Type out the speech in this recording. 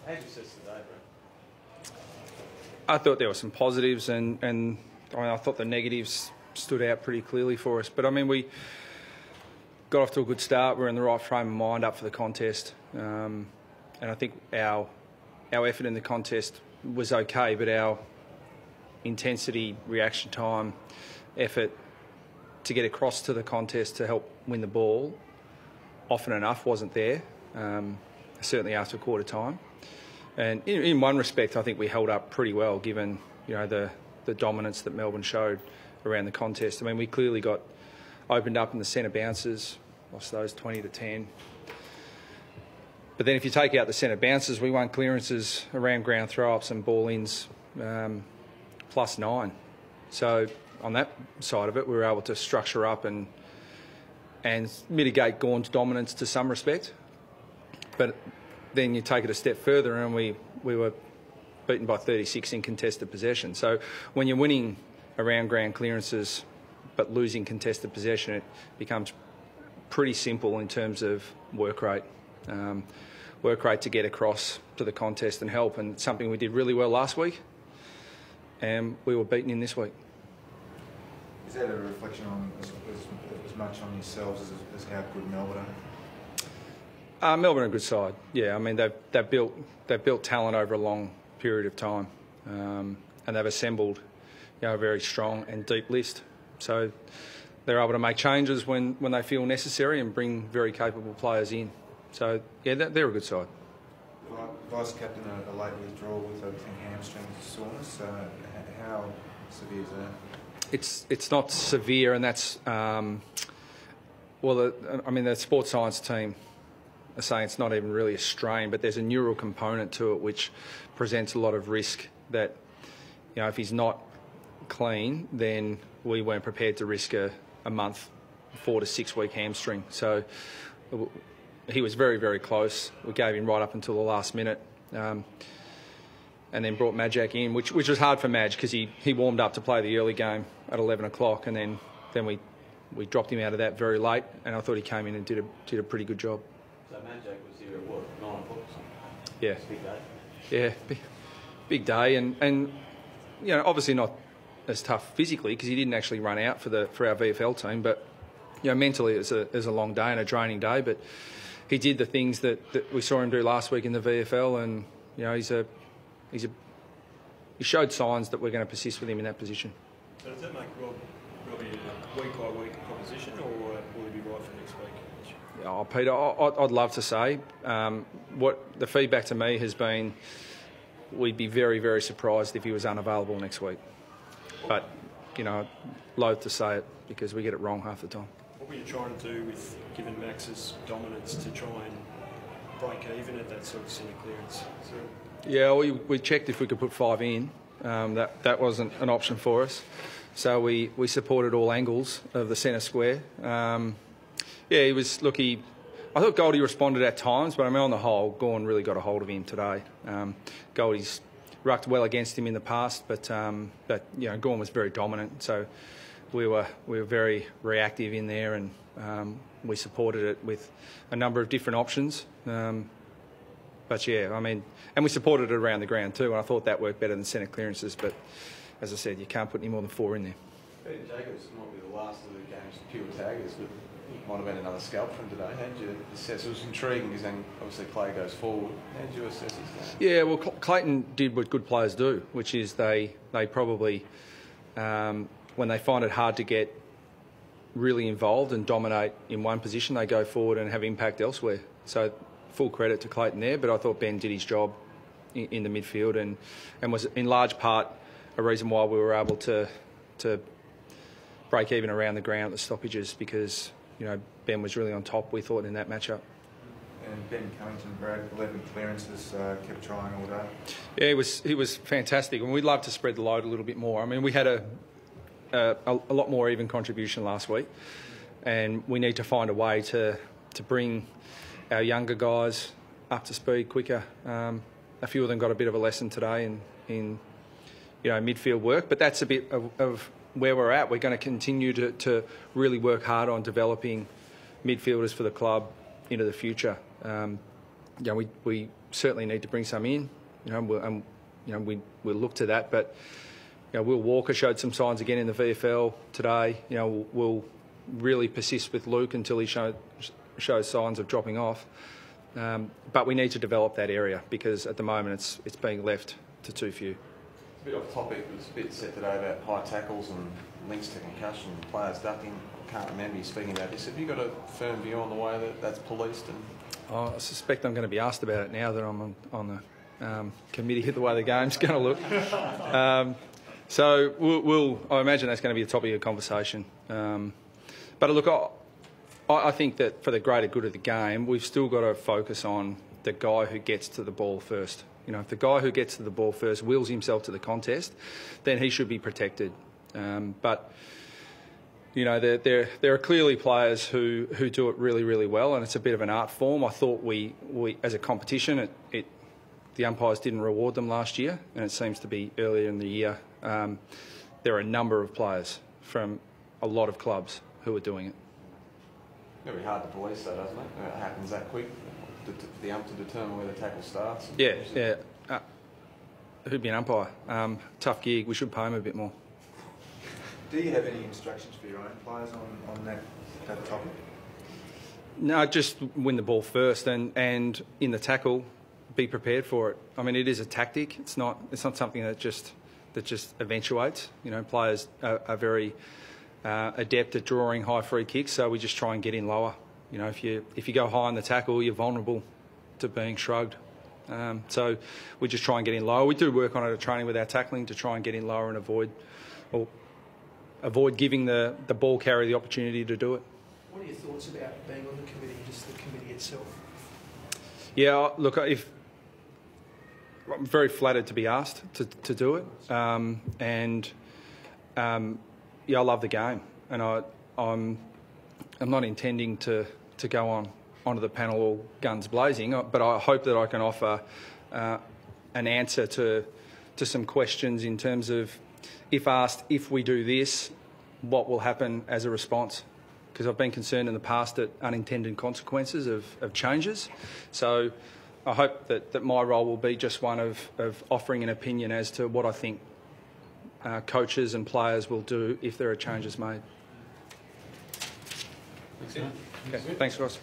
how'd you assess today, Brett? I thought there were some positives, and I thought the negatives stood out pretty clearly for us. But I mean, we got off to a good start. We're in the right frame of mind up for the contest, and I think our effort in the contest was okay, but our intensity, reaction time, effort to get across to the contest to help win the ball often enough wasn't there, certainly after quarter time. And in one respect, I think we held up pretty well, given the dominance that Melbourne showed around the contest. I mean, we clearly got opened up in the centre bounces, lost those 20-10. But then if you take out the centre bounces, we won clearances, around ground throw-ups and ball-ins, +9. So on that side of it, we were able to structure up and mitigate Gawn's dominance to some respect. But then you take it a step further and we were beaten by 36 in contested possession. So when you're winning around ground clearances but losing contested possession, it becomes pretty simple in terms of work rate. Work rate to get across to the contest and help, and something we did really well last week and we were beaten in this week. Is that a reflection on as much on yourselves as how good Melbourne are? Melbourne are a good side. Yeah, I mean they've built talent over a long period of time, and they've assembled a very strong and deep list. So they're able to make changes when they feel necessary and bring very capable players in. So yeah, they're a good side. Vice captain, a late withdrawal with a hamstring soreness. How severe is that? It's not severe, and that's I mean the sports science team are saying it's not even really a strain, but there's a neural component to it which presents a lot of risk. That if he's not clean, then we weren't prepared to risk a month, 4 to 6 week hamstring. So he was very, very close. We gave him right up until the last minute, and then brought Majak in, which was hard for Madge because he warmed up to play the early game at 11 o'clock, and then we dropped him out of that very late, and I thought he came in and did a pretty good job. So Majak was here at what, 9 o'clock or something? Yeah. It's a big day. Yeah, big day, and obviously not as tough physically because he didn't actually run out for our VFL team, but mentally it was a long day and a draining day, but he did the things that we saw him do last week in the VFL, and he showed signs that we're going to persist with him in that position. So does that make Robbie a week-by-week proposition, or will he be right for next week? Oh, Peter, I'd love to say. What the feedback to me has been, we'd be very, very surprised if he was unavailable next week. But, loath to say it because we get it wrong half the time. What were you trying to do with, given Max's dominance, to try and break even at that sort of centre clearance? Yeah, we checked if we could put 5 in. That wasn't an option for us. So we supported all angles of the centre square. He was, I thought Goldie responded at times, but I mean, on the whole, Gawn really got a hold of him today. Goldie's rucked well against him in the past, but Gawn was very dominant. So we were very reactive in there, and we supported it with a number of different options. But yeah, I mean, and we supported it around the ground too, and I thought that worked better than centre clearances. But as I said, you can't put any more than 4 in there. Peter Jacobs might be the last of the game's pure taggers, but it might have been another scalp from today. How did you assess? It was intriguing because then obviously play goes forward. How did you assess his game? Yeah, well, Clayton did what good players do, which is they probably, when they find it hard to get really involved and dominate in one position, they go forward and have impact elsewhere. So full credit to Clayton there, but I thought Ben did his job in the midfield and was in large part a reason why we were able to break even around the ground at the stoppages, because Ben was really on top, we thought, in that matchup. And Ben Cummington, Brad, 11 clearances, kept trying all day. Yeah, he was fantastic, and we'd love to spread the load a little bit more. I mean, we had a lot more even contribution last week, and we need to find a way to bring our younger guys up to speed quicker. A few of them got a bit of a lesson today in midfield work, but that's a bit of where we're at. We're going to continue to really work hard on developing midfielders for the club into the future. we certainly need to bring some in. We'll look to that. But Will Walker showed some signs again in the VFL today. We'll really persist with Luke until he shows signs of dropping off. But we need to develop that area because at the moment it's being left to too few. It's a bit off topic. It was a bit said today about high tackles and links to concussion, players ducking. I can't remember you speaking about this. Have you got a firm view on the way that that's policed? And I suspect I'm going to be asked about it now that I'm on the committee, the way the game's going to look. So I imagine that's going to be a topic of conversation. But look, I think that for the greater good of the game, we've still got to focus on the guy who gets to the ball first. If the guy who gets to the ball first wills himself to the contest, then he should be protected. But there are clearly players who do it really, really well, and it's a bit of an art form. I thought we as a competition, the umpires didn't reward them last year, and it seems to be earlier in the year. There are a number of players from a lot of clubs who are doing it. It'll be hard to police that, doesn't it? It happens that quick, the ump to determine where the tackle starts. Yeah. Who'd be an umpire? Tough gig. We should pay him a bit more. Do you have any instructions for your own players on that topic? No, just win the ball first and in the tackle, be prepared for it. I mean, it is a tactic. It's not something that just eventuates. Players are very adept at drawing high free kicks, so we just try and get in lower. If you go high on the tackle, you're vulnerable to being shrugged. So we just try and get in lower. We do work on it at training with our tackling to try and get in lower and avoid giving the ball carrier the opportunity to do it. What are your thoughts about being on the committee, just the committee itself? Yeah, look, I'm very flattered to be asked to do it, I love the game, and I'm not intending to go onto the panel all guns blazing, but I hope that I can offer an answer to some questions in terms of, if asked, if we do this, what will happen as a response? Because I've been concerned in the past at unintended consequences of changes. So I hope that my role will be just one of offering an opinion as to what I think coaches and players will do if there are changes made. Thanks, Okay, thanks, Ross.